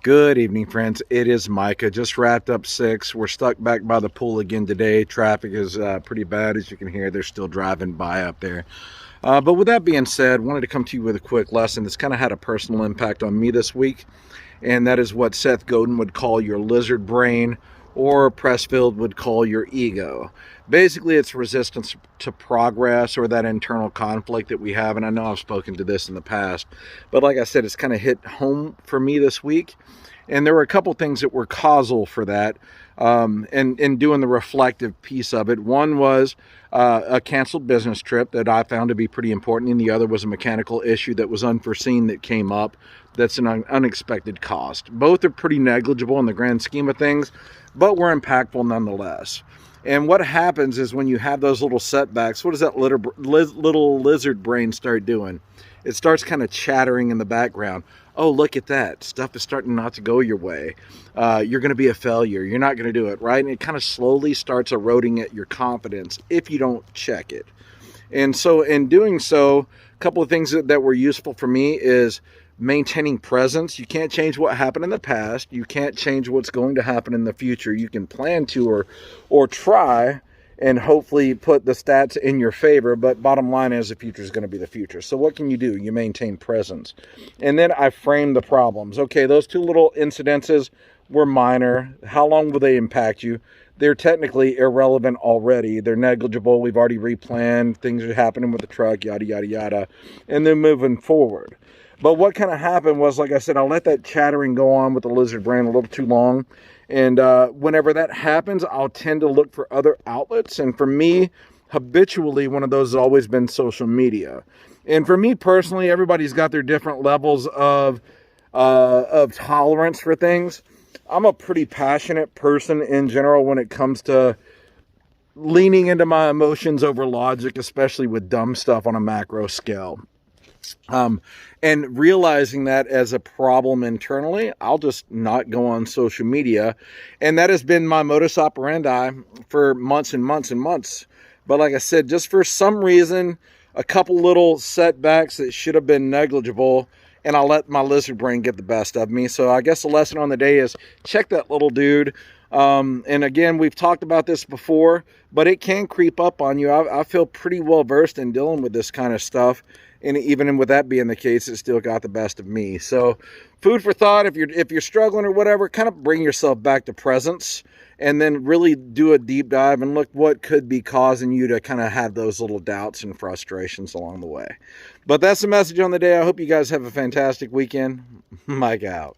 Good evening, friends. It is Micah. Just wrapped up 6. We're stuck back by the pool again today. Traffic is pretty bad, as you can hear. They're still driving by up there. But with that being said, wanted to come to you with a quick lesson that's kind of had a personal impact on me this week, and that is what Seth Godin would call your lizard brain, or Pressfield would call your ego. Basically, it's resistance to progress, or that internal conflict that we have. And I know I've spoken to this in the past, but like I said, it's kind of hit home for me this week. And there were a couple things that were causal for that, and doing the reflective piece of it. One was a canceled business trip that I found to be pretty important, and the other was a mechanical issue that was unforeseen that came up that's an unexpected cost. Both are pretty negligible in the grand scheme of things, but were impactful nonetheless. And what happens is when you have those little setbacks, what does that little lizard brain start doing? It starts kind of chattering in the background. Oh, look at that. Stuff is starting not to go your way. You're going to be a failure. You're not going to do it, right? And it kind of slowly starts eroding at your confidence if you don't check it. And so in doing so, a couple of things that were useful for me is maintaining presence. You can't change what happened in the past. You can't change what's going to happen in the future. You can plan to or try and hopefully put the stats in your favor, but bottom line is the future is going to be the future. So what can you do? You maintain presence. And then I frame the problems. Okay, those two little incidences were minor. How long will they impact you? They're technically irrelevant already. They're negligible. We've already replanned. Things are happening with the truck, yada, yada, yada. And then moving forward. But what kind of happened was, like I said, I let that chattering go on with the lizard brain a little too long. And whenever that happens, I'll tend to look for other outlets. And for me, habitually, one of those has always been social media. And for me personally, everybody's got their different levels of tolerance for things. I'm a pretty passionate person in general when it comes to leaning into my emotions over logic, especially with dumb stuff on a macro scale. And realizing that as a problem internally, I'll just not go on social media. And that has been my modus operandi for months and months and months. But like I said, just for some reason, a couple little setbacks that should have been negligible, and I let my lizard brain get the best of me. So I guess the lesson on the day is check that little dude. And again, we've talked about this before, but it can creep up on you. I feel pretty well versed in dealing with this kind of stuff. And even with that being the case, it still got the best of me. So food for thought, if you're struggling or whatever, kind of bring yourself back to presence and then really do a deep dive and look what could be causing you to kind of have those little doubts and frustrations along the way. But that's the message on the day. I hope you guys have a fantastic weekend. Mike out.